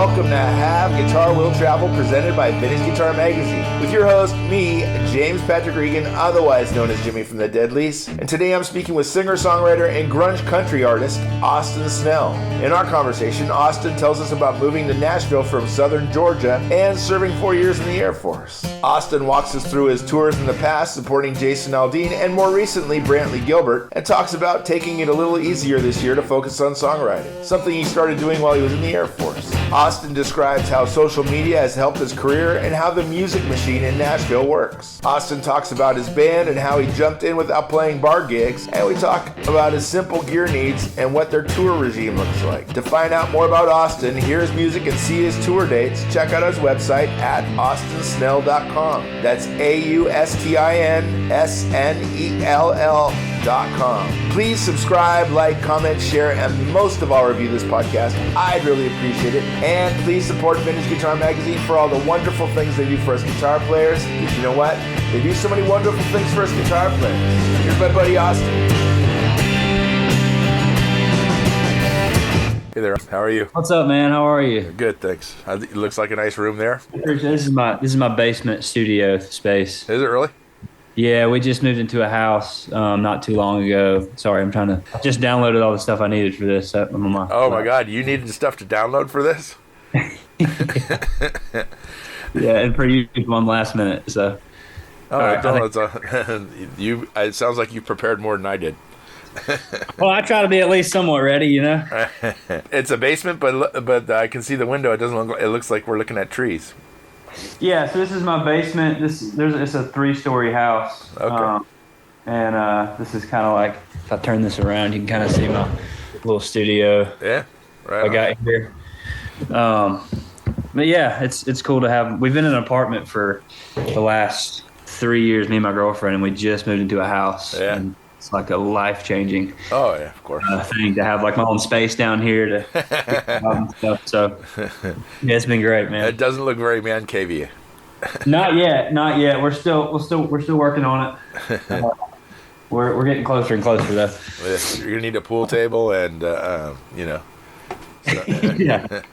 welcome to Have Guitar Will Travel, presented by Vintage Guitar Magazine, with your host, me, James Patrick Regan, otherwise known as Jimmy from the Deadlies. And today I'm speaking with singer-songwriter and grunge country artist, Austin Snell. In our conversation, Austin tells us about moving to Nashville from southern Georgia and serving 4 years in the Air Force. Austin walks us through his tours in the past, supporting Jason Aldean and more recently Brantley Gilbert, and talks about taking it a little easier this year to focus on songwriting, something he started doing while he was in the Air Force. Austin describes how social media has helped his career and how the music machine in Nashville works. Austin talks about his band and how he jumped in without playing bar gigs, and we talk about his simple gear needs and what their tour regime looks like. To find out more about Austin, hear his music, and see his tour dates, check out his website at austinsnell.com. That's AUSTINSNELL.com. Please subscribe, like, comment, share, and most of all, review this podcast. I'd really appreciate it. And please support Vintage Guitar Magazine for all the wonderful things they do for us guitar players. Because you know what? They do so many wonderful things for us guitar players. Here's my buddy Austin. Hey there, how are you? What's up, man? How are you? Good, thanks. It looks like a nice room there. This is my basement studio space. Is it really? Yeah, we just moved into a house not too long ago. Sorry, I just downloaded all the stuff I needed for this. Oh my God, you needed stuff to download for this? Yeah, and produced one last minute. So. It sounds like you prepared more than I did. Well, I try to be at least somewhat ready, you know. It's a basement, but I can see the window. It doesn't look. It looks like we're looking at trees. Yeah, so this is my basement. It's a 3-story house. Okay. This is kind of like, if I turn this around, you can kind of see my little studio. Yeah, right. I got here. But yeah, it's cool to have. We've been in an apartment for the last 3 years, me and my girlfriend, and we just moved into a house. Yeah. And it's like a life-changing of course. Thing to have, like my own space down here to and stuff. So yeah, it's been great, man. It doesn't look very man cavey. Not yet. We're still working on it. We're getting closer and closer though. You're gonna need a pool table and you know. So. Yeah.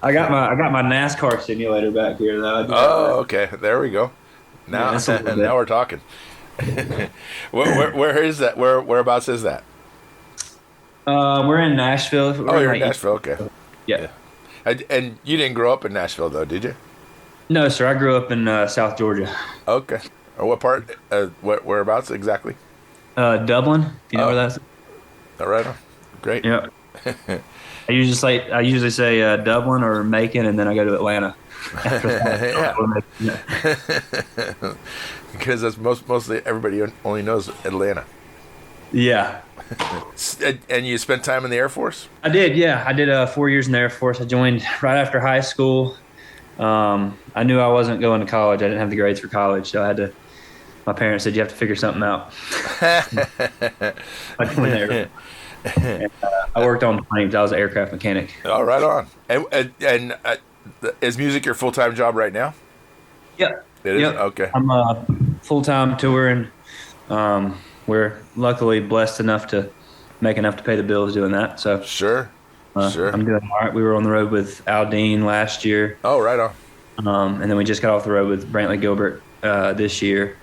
I got my NASCAR simulator back here though. Oh, okay. There we go. Now we're talking. Where is that? Whereabouts is that? We're in Nashville. You're in Nashville. Okay. Yeah. And you didn't grow up in Nashville, though, did you? No, sir. I grew up in South Georgia. Okay. Or what part? Whereabouts exactly? Dublin. You know where that's? All right. Great. Yeah. I usually say Dublin or Macon, and then I go to Atlanta. After that. Yeah. Because that's mostly everybody only knows Atlanta. Yeah. And you spent time in the Air Force? I did, yeah. I did 4 years in the Air Force. I joined right after high school. I knew I wasn't going to college. I didn't have the grades for college, so my parents said, you have to figure something out. I joined there. And, I worked on planes. I was an aircraft mechanic. Oh, right on. And is music your full-time job right now? Yep. It is? Yep. Okay. I'm full-time touring. We're luckily blessed enough to make enough to pay the bills doing that. So Sure. I'm doing all right. We were on the road with Aldean last year. Oh, right on. And then we just got off the road with Brantley Gilbert this year.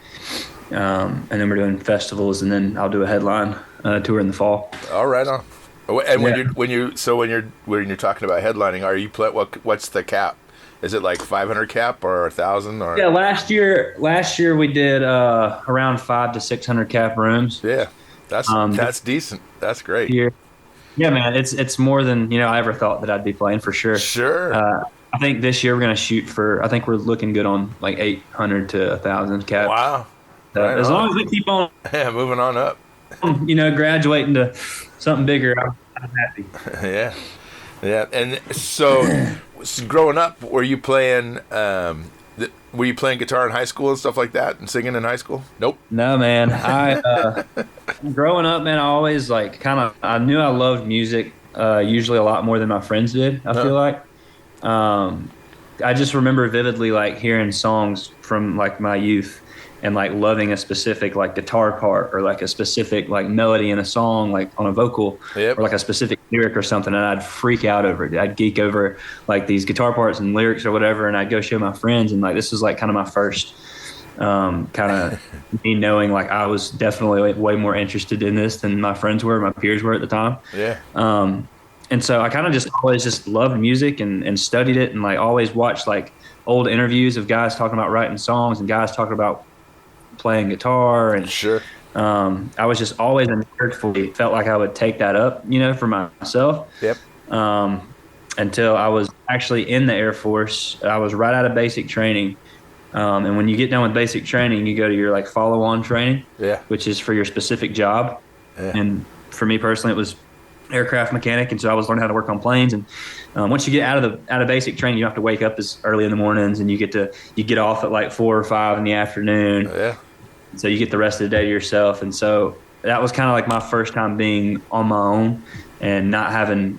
And then we're doing festivals, and then I'll do a headline tour in the fall. Oh, right on. And when you're talking about headlining, are you what's the cap? Is it like 500 cap or 1,000 or? Yeah, last year we did around 500 to 600 cap rooms. Yeah, that's decent. That's great. Here. Yeah, man, it's more than I ever thought that I'd be playing for sure. Sure. I think this year we're gonna shoot for. I think we're looking good on like 800 to 1,000 cap. Wow. As long as we keep on. Yeah, moving on up. Graduating to something bigger, I'm happy. Yeah. And so growing up, were you playing guitar in high school and stuff like that, and singing in high school? Nope. No, man. I growing up, man, I always I knew I loved music usually a lot more than my friends did. I feel like. I just remember vividly hearing songs from my youth and loving a specific guitar part or a specific melody in a song on a vocal, yep. or a specific lyric or something, and I'd freak out over it. I'd geek over like these guitar parts and lyrics or whatever, and I'd go show my friends. And like this was like kind of my first kind of me knowing like I was definitely way more interested in this than my friends were, my peers were at the time. Yeah. And so I kind of just always just loved music and studied it, and like always watched like old interviews of guys talking about writing songs and guys talking about playing guitar. And Sure. I was just always a nerd for it. Felt like I would take that up, for myself. Yep. Until I was actually in the Air Force. I was right out of basic training. And when you get done with basic training, you go to your like follow-on training, which is for your specific job. Yeah. And for me personally, it was aircraft mechanic, and so I was learning how to work on planes. And once you get out of basic training, you don't have to wake up as early in the mornings, and you get off at like 4 or 5 in the afternoon. Yeah. So you get the rest of the day to yourself. And so that was kind of like my first time being on my own and not having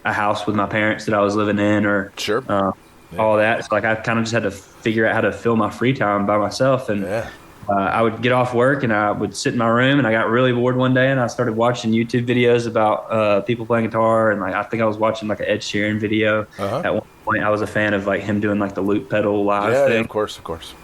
a house with my parents that I was living in or Sure. all that. So like I kind of just had to figure out how to fill my free time by myself. And I would get off work and I would sit in my room, and I got really bored one day and I started watching YouTube videos about people playing guitar. And like I think I was watching like an Ed Sheeran video. At one point. I was a fan of like him doing like the loop pedal live thing. Yeah, of course.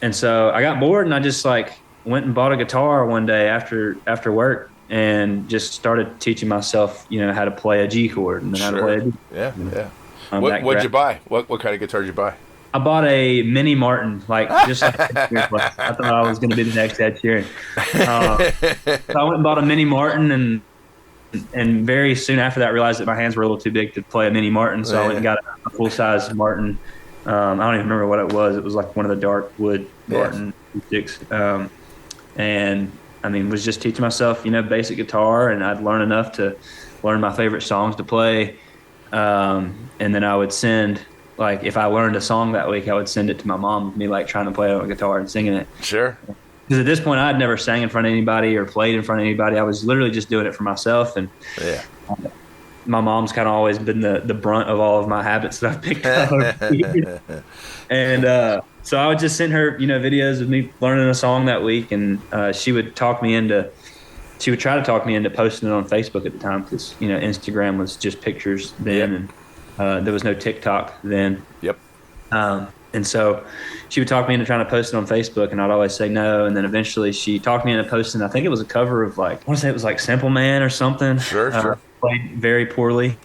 And so I got bored and I just like went and bought a guitar one day after work and just started teaching myself, how to play a G chord and then how to play a D. Yeah. What'd you buy? What kind of guitar did you buy? I bought a Mini Martin, like just like I thought I was going to be the next Ed Sheeran. So I went and bought a Mini Martin, and very soon after that realized that my hands were a little too big to play a Mini Martin. So I went and got a full size Martin. I don't even remember what it was. It was like one of the dark wood Martin sticks. And I mean, was just teaching myself, basic guitar, and I'd learn enough to learn my favorite songs to play. And then I would send, like, if I learned a song that week, I would send it to my mom with me, like, trying to play it on a guitar and singing it. Sure. Because at this point, I had never sang in front of anybody or played in front of anybody. I was literally just doing it for myself. And my mom's kind of always been the brunt of all of my habits that I've picked up over the years. And so I would just send her, videos of me learning a song that week, and she would try to talk me into posting it on Facebook at the time, because Instagram was just pictures then, and there was no TikTok then. Yep. And so she would talk me into trying to post it on Facebook, and I'd always say no. And then eventually she talked me into posting, I think it was a cover of like, I want to say it was like Simple Man or something. Sure. Played very poorly.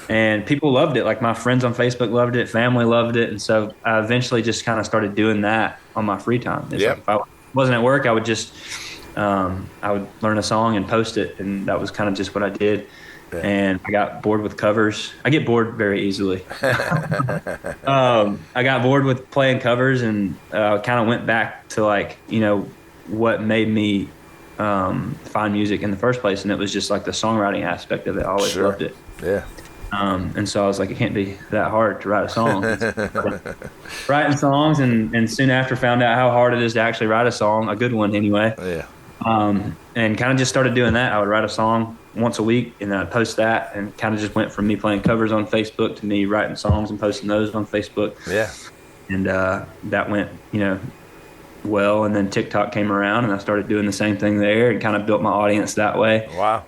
And people loved it. Like my friends on Facebook loved it, family loved it. And so I eventually just kind of started doing that on my free time. Like if I wasn't at work, I would just, I would learn a song and post it. And that was kind of just what I did. Yeah. And I got bored with covers. I get bored very easily. I got bored with playing covers, and kind of went back to like, what made me find music in the first place. And it was just like the songwriting aspect of it. I always loved it. Yeah. And so I was like, it can't be that hard to write a song. Writing songs, and soon after found out how hard it is to actually write a song, a good one anyway. Yeah. And kind of just started doing that. I would write a song once a week, and then I'd post that, and kind of just went from me playing covers on Facebook to me writing songs and posting those on Facebook. Yeah. And that went, well, and then TikTok came around, and I started doing the same thing there and kind of built my audience that way. Wow.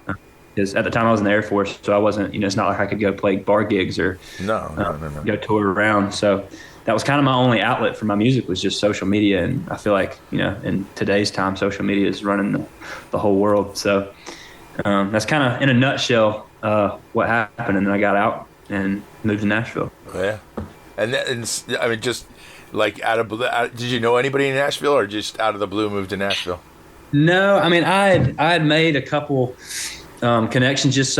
Because at the time I was in the Air Force, so I wasn't, it's not like I could go play bar gigs or go tour around. So that was kind of my only outlet for my music, was just social media. And I feel like, in today's time, social media is running the whole world. So that's kind of in a nutshell what happened. And then I got out and moved to Nashville. Yeah. And I mean, just like did you know anybody in Nashville, or just out of the blue moved to Nashville? No, I mean, I had made a couple connections just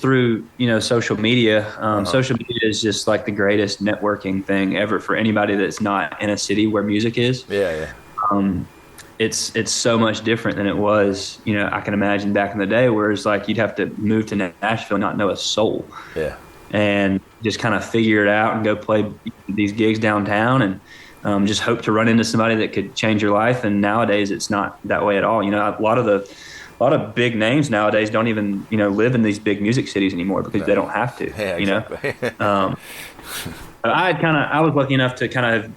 through social media. Social media is just like the greatest networking thing ever for anybody that's not in a city where music is. Yeah. It's so much different than it was, I can imagine back in the day, where it's like you'd have to move to Nashville and not know a soul. Yeah. And just kind of figure it out and go play these gigs downtown, and just hope to run into somebody that could change your life. And nowadays it's not that way at all. A lot of big names nowadays don't even, live in these big music cities anymore because they don't have to. Yeah, exactly. I was lucky enough to kind of have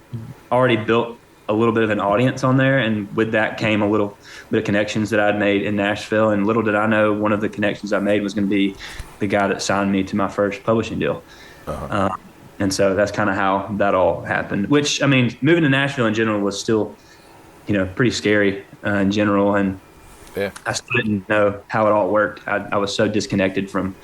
already built a little bit of an audience on there, and with that came a little bit of connections that I'd made in Nashville. And little did I know, one of the connections I made was going to be the guy that signed me to my first publishing deal. And so that's kind of how that all happened. Which, I mean, moving to Nashville in general was still, pretty scary in general, and I still didn't know how it all worked. I was so disconnected from,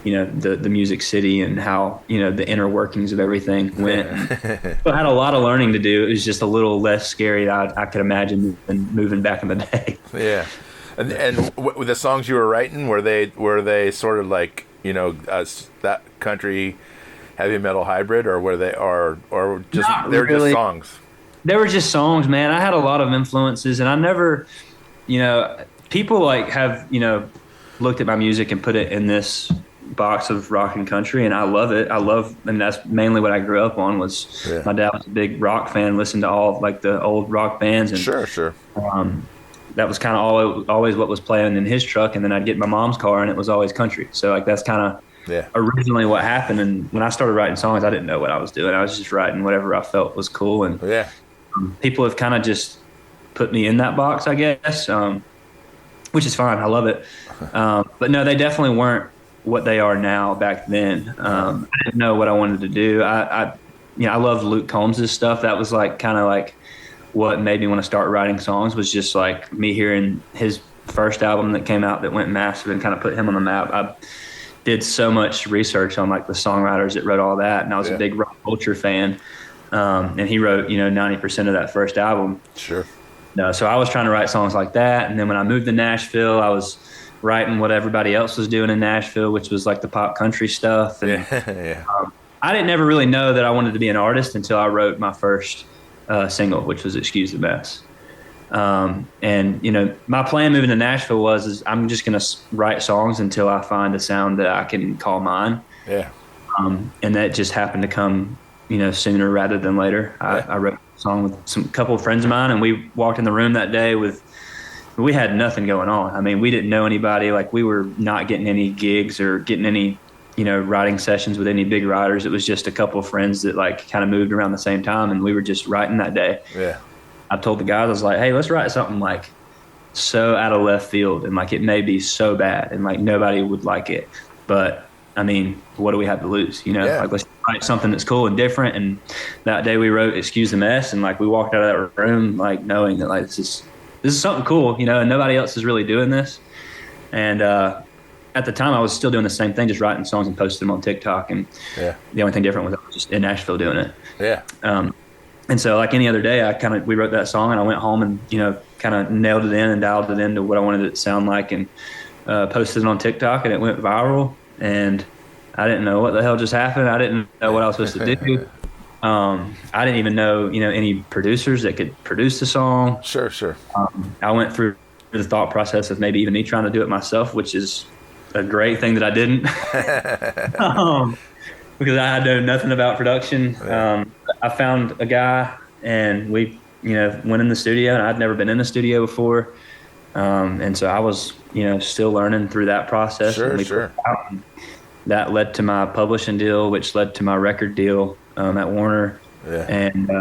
the music city and how, the inner workings of everything went. So I had a lot of learning to do. It was just a little less scary than I could imagine than moving back in the day. Yeah. And the songs you were writing, were they sort of like, that country heavy metal hybrid, or were they, or just, they were just songs? They were just songs, man. I had a lot of influences, and I never, people like have, looked at my music and put it in this box of rock and country, and I love it. And that's mainly what I grew up on. Was my dad was a big rock fan, listened to all like the old rock bands, and sure. That was kind of always what was playing in his truck, and then I'd get in my mom's car, and it was always country. So like that's kind of originally what happened. And when I started writing songs, I didn't know what I was doing. I was just writing whatever I felt was cool, and people have kind of just put me in that box, I guess, which is fine. I love it. But no, they definitely weren't what they are now back then. I didn't know what I wanted to do. I loved Luke Combs' stuff. That was like kind of like what made me want to start writing songs, was just like me hearing his first album that came out that went massive and kind of put him on the map. I did so much research on like the songwriters that wrote all that, and I was a big rock culture fan. And he wrote, 90% of that first album. Sure. No, so I was trying to write songs like that. And then when I moved to Nashville, I was writing what everybody else was doing in Nashville, which was like the pop country stuff. And I didn't ever really know that I wanted to be an artist until I wrote my first single, which was Excuse the Mess. And, my plan moving to Nashville is I'm just going to write songs until I find a sound that I can call mine. Yeah. And that just happened to come, sooner rather than later. I wrote a song with a couple of friends of mine, and we walked in the room that day we had nothing going on. I mean, we didn't know anybody. Like, we were not getting any gigs or getting any, writing sessions with any big writers. It was just a couple of friends that like kind of moved around the same time, and we were just writing that day. Yeah. I told the guys, I was like, hey, let's write something like so out of left field, and like it may be so bad and like nobody would like it, but I mean, what do we have to lose? Like, let's write something that's cool and different. And that day we wrote Excuse the Mess, and like we walked out of that room like knowing that like this is something cool, and nobody else is really doing this. And at the time I was still doing the same thing, just writing songs and posting them on TikTok, and the only thing different was I was just in Nashville doing it. And so like any other day, we wrote that song, and I went home and kind of nailed it in and dialed it into what I wanted it to sound like, and posted it on TikTok, and it went viral. And I didn't know what the hell just happened. I didn't know what I was supposed to do. I didn't even know, any producers that could produce the song. Sure. I went through the thought process of maybe even me trying to do it myself, which is a great thing that I didn't, because I know nothing about production. I found a guy, and we, went in the studio, and I'd never been in the studio before. And so I was, still learning through that process. Sure. That led to my publishing deal, which led to my record deal at Warner. And,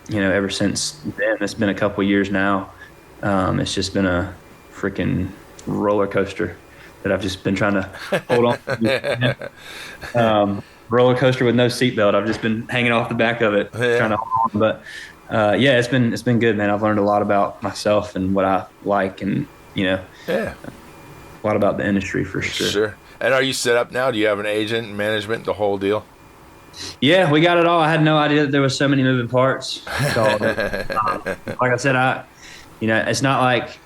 ever since then, it's been a couple of years now. It's just been a freaking roller coaster that I've just been trying to hold on. Roller coaster with no seatbelt. I've just been hanging off the back of it, trying to hold on. But it's been good, man. I've learned a lot about myself and what I like, and a lot about the industry for sure. Sure. And are you set up now? Do you have an agent, management, the whole deal? Yeah, we got it all. I had no idea that there was so many moving parts. So, like I said, it's not like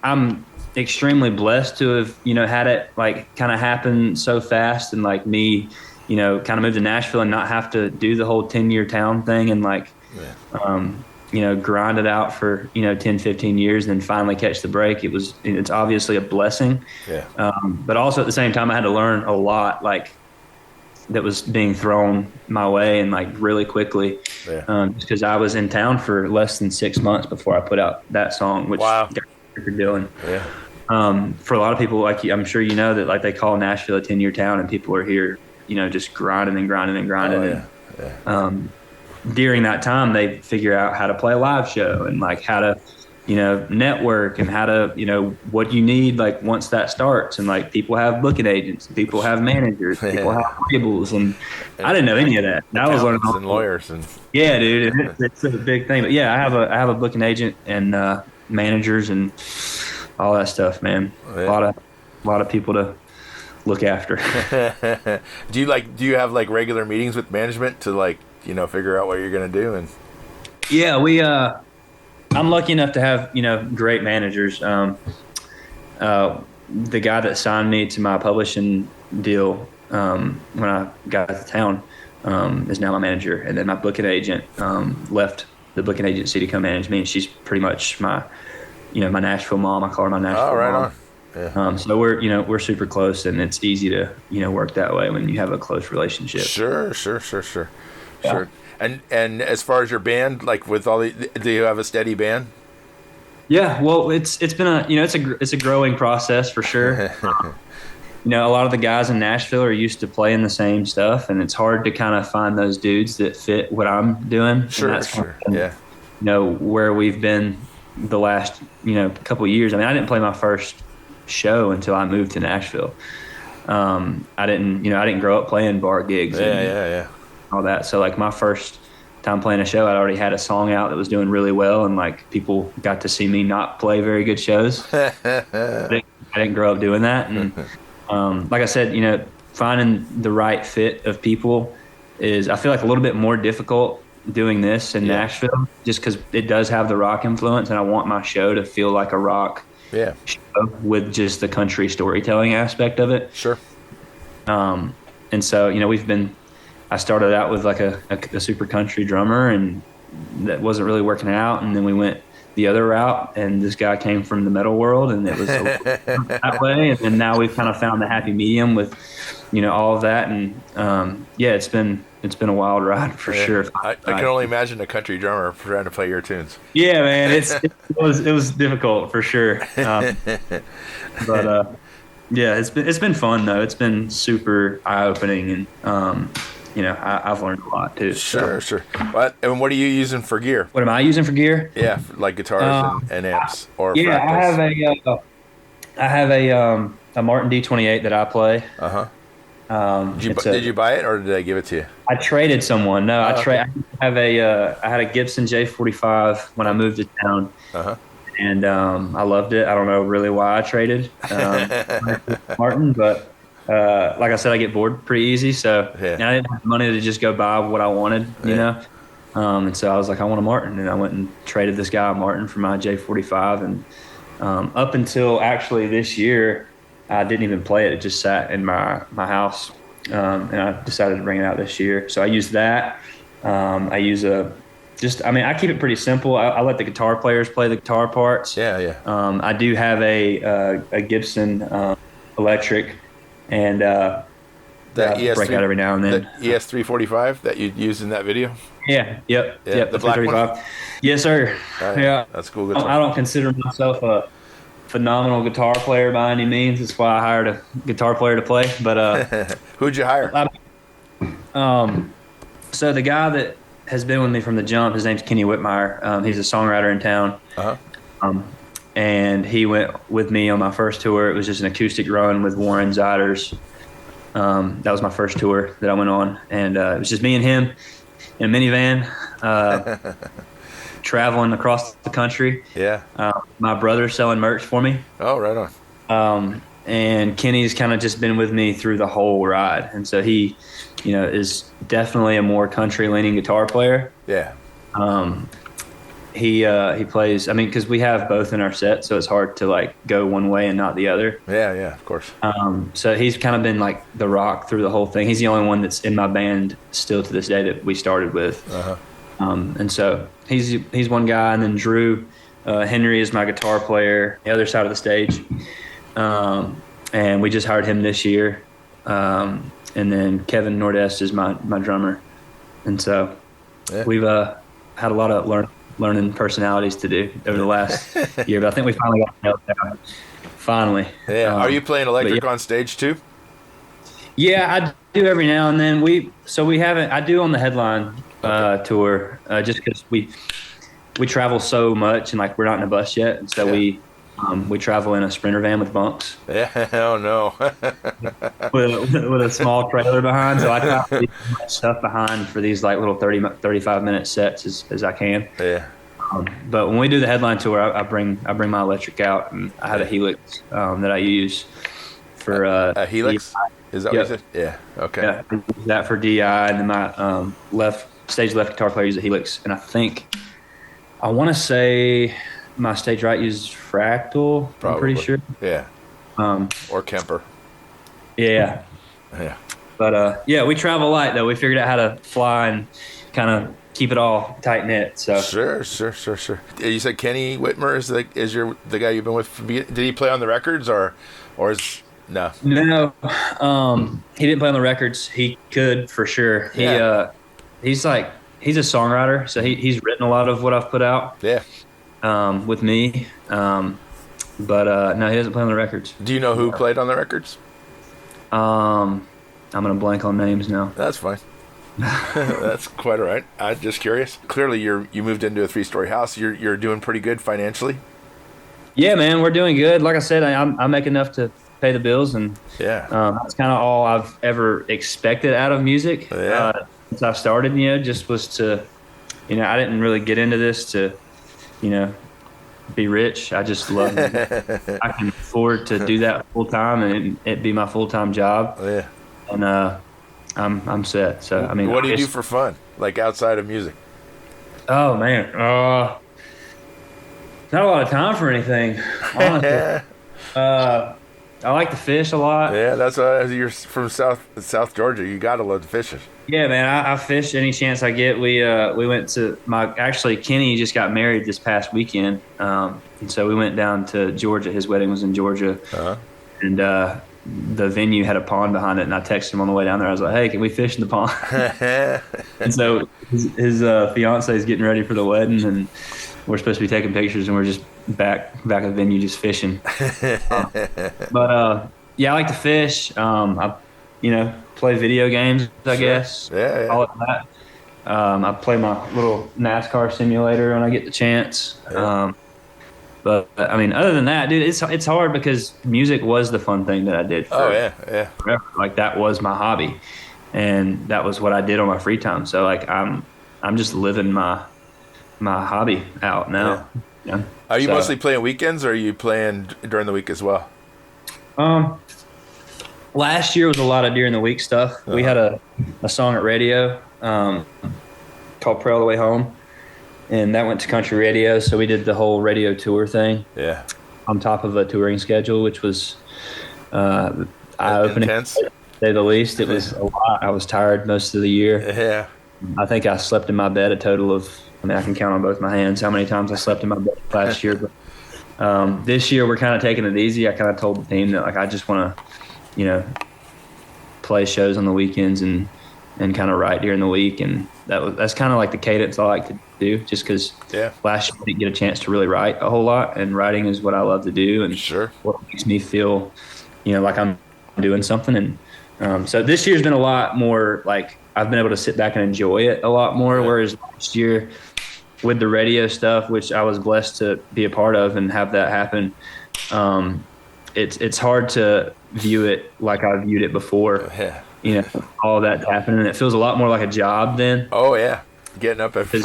I'm extremely blessed to have, had it like kind of happen so fast, and like me, kind of moved to Nashville and not have to do the whole 10-year town thing and like, grind it out for, 10, 15 years and then finally catch the break. It's obviously a blessing. But also at the same time, I had to learn a lot, like that was being thrown my way, and like really quickly, because I was in town for less than 6 months before I put out that song, which got a record deal. And for a lot of people, like I'm sure that like they call Nashville a 10-year town, and people are here, just grinding and grinding and grinding. during that time, they figure out how to play a live show and like how to, network and how to, what you need like once that starts. And like people have booking agents, people have managers, people have labels, and I didn't know any of that. And I was learning and lawyers and yeah, dude, it's a big thing. But yeah, I have a booking agent and managers and all that stuff, man. Yeah. A lot of people to look after. Do you have like regular meetings with management to like figure out what you're gonna do? And yeah, I'm lucky enough to have great managers. The guy that signed me to my publishing deal when I got to town is now my manager, and then my booking agent left the booking agency to come manage me, and she's pretty much my my Nashville mom. I call her my Nashville mom. On. Yeah. So we're super close, and it's easy to work that way when you have a close relationship. Sure. Yeah. Sure. And as far as your band, like with all do you have a steady band? Yeah, well, it's been it's a growing process for sure. A lot of the guys in Nashville are used to playing the same stuff, and it's hard to kind of find those dudes that fit what I'm doing. Sure. Yeah. Where we've been the last couple of years. I mean, I didn't play my first show until I moved to Nashville. I didn't grow up playing bar gigs. Yeah. All that. So like my first time playing a show, I'd already had a song out that was doing really well, and like people got to see me not play very good shows. I didn't grow up doing that, and like I said, finding the right fit of people is, I feel like, a little bit more difficult doing this in Nashville, just because it does have the rock influence, and I want my show to feel like a rock show with just the country storytelling aspect of it. Sure. And so I started out with like a super country drummer, and that wasn't really working out. And then we went the other route, and this guy came from the metal world, and it was that way. And then now we've kind of found the happy medium with, all of that. And it's been a wild ride for sure. I can only imagine a country drummer trying to play your tunes. Yeah, man, it was difficult for sure. But it's been fun though. It's been super eye opening, and I've learned a lot too. Sure. What are you using for gear? What am I using for gear? Yeah, like guitars and amps or practice. I have a Martin D28 that I play. Did you buy it or did I give it to you? I traded someone. No, I had a Gibson J45 when I moved to town. And I loved it. I don't know really why I traded Martin, but like I said, I get bored pretty easy, so I didn't have money to just go buy what I wanted, you know. And so I was like, I want a Martin, and I went and traded this guy a Martin for my J45, and up until actually this year, I didn't even play it. It just sat in my house, and I decided to bring it out this year. So I use that. I keep it pretty simple. I let the guitar players play the guitar parts. I do have a Gibson electric, and that break out every now and then. The ES345 that you used in that video? Yep. The black one? Yes, sir. Yeah. That's cool guitar. I don't consider myself a phenomenal guitar player by any means. That's why I hired a guitar player to play. But who'd you hire? So the guy that has been with me from the jump, his name's Kenny Whitmire. He's a songwriter in town. And he went with me on my first tour. It was just an acoustic run with Warren Ziders. That was my first tour that I went on. And it was just me and him in a minivan, traveling across the country. My brother's selling merch for me. Oh, right on. And Kenny's kind of just been with me through the whole ride. And so he, is definitely a more country-leaning guitar player. He plays, because we have both in our set, so it's hard to like go one way and not the other. Yeah, of course. So he's kind of been like the rock through the whole thing. He's the only one that's in my band still to this day that we started with. And so he's one guy, and then Drew Henry is my guitar player, the other side of the stage. And we just hired him this year. And then Kevin Nordest is my drummer. And so we've had a lot of learning personalities to do over the last year, but I think we finally got nailed down. Finally. Are you playing electric on stage too? Yeah, I do every now and then. I do on the headline tour, just because we travel so much and like we're not in a bus yet, and so we travel in a Sprinter van with bunks. Yeah. Oh no. with a small trailer behind, so I try to leave as much stuff behind for these like little 35-minute sets as I can. Yeah. But when we do the headline tour, I bring my electric out, and I have a Helix that I use for a Helix. DI. Is that what you said? Yeah. Okay. Yeah, I use that for DI, and then my stage left guitar player uses a Helix, and I want to say my stage right uses Fractal. Probably. I'm pretty sure. Yeah. Or Kemper. Yeah. Yeah. But we travel light though. We figured out how to fly and kind of keep it all tight knit. So Sure. You said Kenny Whitmer is the guy you've been with. Did he play on the records or is no? No, he didn't play on the records. He could for sure. He's a songwriter, so he's written a lot of what I've put out. Yeah. With me, but no, he doesn't play on the records. Do you know who played on the records? I'm gonna blank on names now. That's fine. That's quite all right. I'm just curious. Clearly, you moved into a 3-story house. You're doing pretty good financially. Yeah, man, we're doing good. Like I said, I make enough to pay the bills, and that's kind of all I've ever expected out of music. Yeah. Since I started, just was to, I didn't really get into this to, be rich. I just love it. I can afford to do that full time, and it be my full time job. Yeah. And I'm set. So I mean, what do you do for fun, like outside of music? Oh man, not a lot of time for anything. Honestly. I like to fish a lot. Yeah, that's why you're from South Georgia. You gotta love to fishing. Yeah, man, I fish any chance I get. We went to Kenny just got married this past weekend, and so we went down to Georgia. His wedding was in Georgia, and the venue had a pond behind it. And I texted him on the way down there. I was like, "Hey, can we fish in the pond?" And so his fiance is getting ready for the wedding, and we're supposed to be taking pictures, and we're just back at the venue just fishing. But I like to fish. I play video games, I guess. Yeah. Call it that. I play my little NASCAR simulator when I get the chance. Yeah. But I mean, other than that, dude, it's hard because music was the fun thing that I did. Yeah. Forever. Like that was my hobby, and that was what I did on my free time. So like I'm just living my hobby out now. Yeah. Are you mostly playing weekends, or are you playing during the week as well? Last year was a lot of during the week stuff. We had a song at radio called "Pray All the Way Home," and that went to country radio. So we did the whole radio tour thing. Yeah. On top of a touring schedule, which was eye-opening, intense, to say the least. It was a lot. I was tired most of the year. Yeah. I think I slept in my bed a total of, I can count on both my hands how many times I slept in my bed last year. But this year we're kind of taking it easy. I kind of told the team that I just want to, play shows on the weekends and kind of write during the week. And that's kind of like the cadence I like to do, just because last year I didn't get a chance to really write a whole lot. And writing is what I love to do. And what makes me feel, like I'm doing something. And so this year's been a lot more like I've been able to sit back and enjoy it a lot more. Whereas last year with the radio stuff, which I was blessed to be a part of and have that happen, it's hard to view it like I viewed it before. Yeah. All that happening. It feels a lot more like a job then. Oh yeah, getting up every.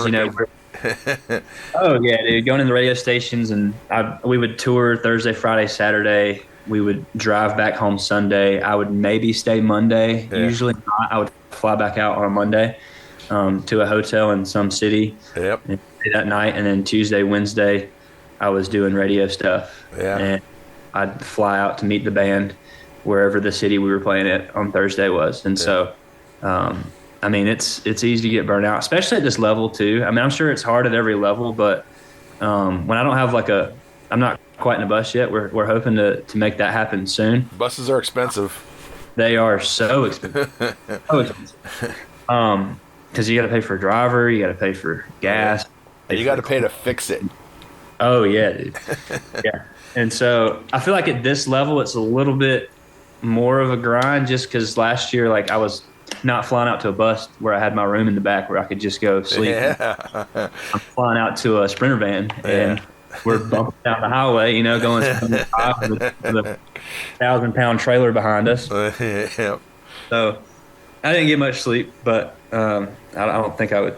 Oh yeah, dude. Going in the radio stations, and we would tour Thursday, Friday, Saturday. We would drive back home Sunday. I would maybe stay Monday. Yeah. Usually not. I would fly back out on a Monday to a hotel in some city. Yep. And stay that night, and then Tuesday, Wednesday, I was doing radio stuff. Yeah. And I'd fly out to meet the band wherever the city we were playing at on Thursday was. And so, it's easy to get burnt out, especially at this level too. I'm sure it's hard at every level, but when I don't have I'm not quite in a bus yet. We're hoping to make that happen soon. Buses are expensive. They are so expensive. So expensive. Because you got to pay for a driver, you got to pay for gas. And you got to pay to fix it. Oh yeah, dude. Yeah. And so I feel like at this level, it's a little bit more of a grind just because last year, I was not flying out to a bus where I had my room in the back where I could just go sleep. Yeah. I'm flying out to a Sprinter van, and we're bumping down the highway, going 75 with a 1,000-pound trailer behind us. Yeah. So I didn't get much sleep, but I don't think I would,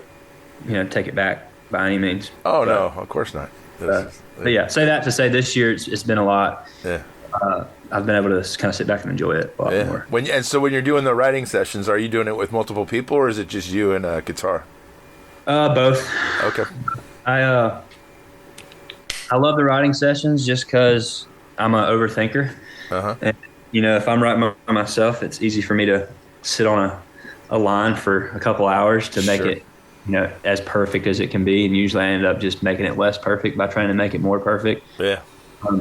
take it back by any means. Oh, no, of course not. But yeah, say that to say this year it's been a lot. Yeah. I've been able to kind of sit back and enjoy it a lot more. So when you're doing the writing sessions, are you doing it with multiple people, or is it just you and a guitar? Both. Okay. I love the writing sessions just because I'm an overthinker. And, if I'm writing by myself, it's easy for me to sit on a line for a couple hours to make it, as perfect as it can be. And usually I end up just making it less perfect by trying to make it more perfect. Yeah.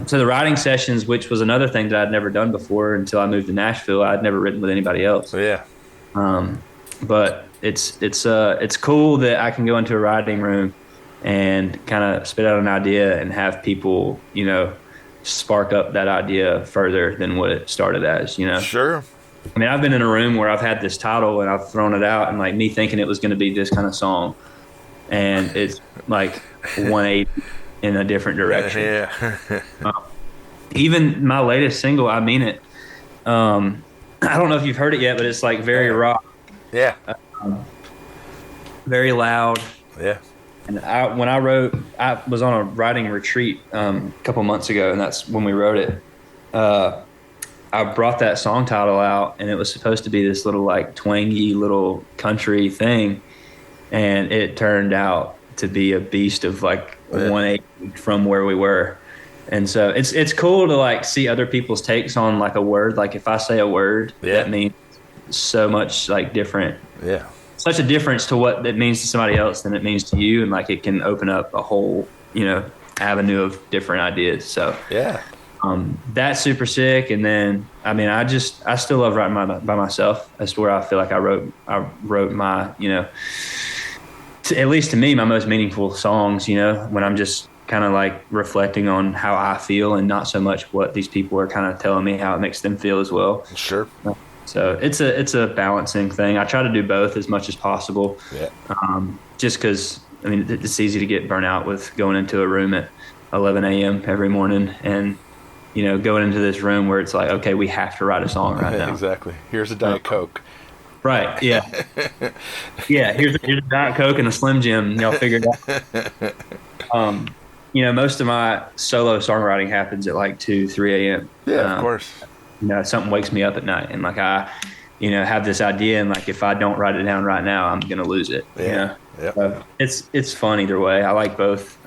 So the writing sessions, which was another thing that I'd never done before until I moved to Nashville, I'd never written with anybody else. Yeah. But it's cool that I can go into a writing room and kind of spit out an idea and have people, spark up that idea further than what it started as, Sure. I mean, I've been in a room where I've had this title and I've thrown it out and like me thinking it was going to be this kind of song, and it's like 180 in a different direction. Yeah. Even my latest single, I Mean It. I don't know if you've heard it yet, but it's like very rock. Yeah. Very loud. Yeah. And when I wrote, I was on a writing retreat a couple months ago, and that's when we wrote it. I brought that song title out, and it was supposed to be this little like twangy little country thing, and it turned out to be a beast of like 180 from where we were. And so it's cool to like see other people's takes on like a word. Like if I say a word, that means so much like different. Yeah. Such a difference to what it means to somebody else than it means to you, and like it can open up a whole avenue of different ideas. So that's super sick. And then I mean I still love writing by myself. That's where I feel like I wrote my at least to me my most meaningful songs, when I'm just kind of like reflecting on how I feel and not so much what these people are kind of telling me how it makes them feel as well. Sure. So it's a balancing thing. I try to do both as much as possible. Yeah. Just because, I mean, it's easy to get burnt out with going into a room at 11 a.m. every morning and, going into this room where it's like, okay, we have to write a song right now. Exactly. Here's a Diet Coke. Right. Yeah. Yeah. Here's a Diet Coke and a Slim Jim. Y'all figure it out. Most of my solo songwriting happens at like 2, 3 a.m. Yeah, of course. Something wakes me up at night, and like I, have this idea, and like if I don't write it down right now, I'm gonna lose it. Yeah. So it's fun either way. I like both,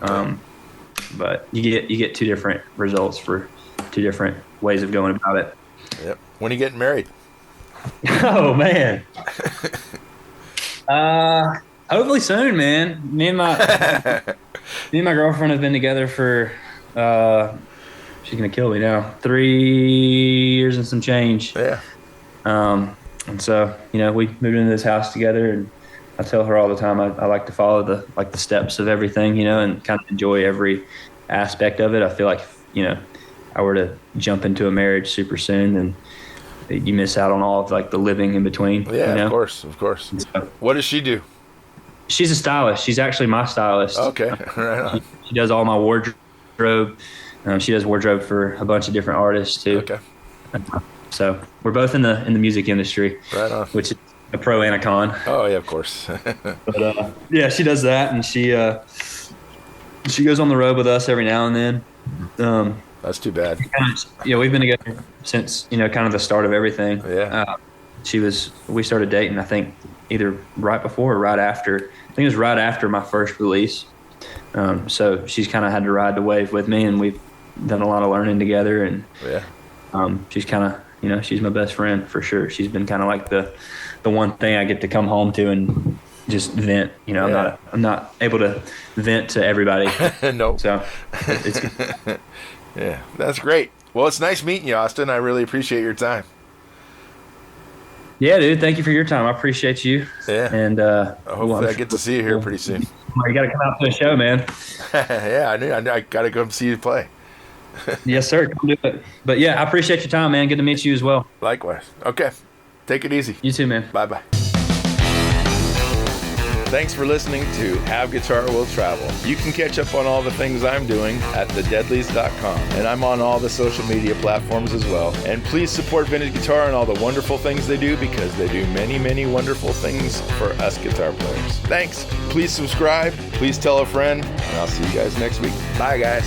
but you get two different results for two different ways of going about it. Yep. When are you getting married? Oh man. Hopefully soon, man. Me and my girlfriend have been together for she's gonna kill me now. 3 years and some change. Yeah. And so we moved into this house together, and I tell her all the time I like to follow the steps of everything, and kind of enjoy every aspect of it. I feel like if I were to jump into a marriage super soon, then you miss out on all of like the living in between. Yeah, of course. So, what does she do? She's a stylist. She's actually my stylist. Okay, right on. She does all my wardrobe. She does wardrobe for a bunch of different artists too. Okay. So we're both in the music industry. Right on. Which is a pro and a con. Oh yeah, of course. But yeah, she does that, and she goes on the road with us every now and then. That's too bad. We've been together since kind of the start of everything. Yeah. We started dating, I think, either right before or right after. I think it was right after my first release. So she's kind of had to ride the wave with me, and we've done a lot of learning together. And she's kind of, she's my best friend for sure. She's been kind of like the one thing I get to come home to and just vent. I'm not able to vent to everybody. No. So it's yeah, that's great. Well, it's nice meeting you, Austin. I really appreciate your time. Yeah, dude. Thank you for your time. I appreciate you. Yeah. And hopefully I get to see you here pretty soon. You got to come out to the show, man. Yeah, I got to come see you play. Yes, sir. Come do it. But yeah, I appreciate your time, man. Good to meet you as well. Likewise. Okay. Take it easy. You too, man. Bye-bye. Thanks for listening to Have Guitar Will Travel. You can catch up on all the things I'm doing at thedeadlies.com. And I'm on all the social media platforms as well. And please support Vintage Guitar and all the wonderful things they do, because they do many, many wonderful things for us guitar players. Thanks. Please subscribe. Please tell a friend. And I'll see you guys next week. Bye, guys.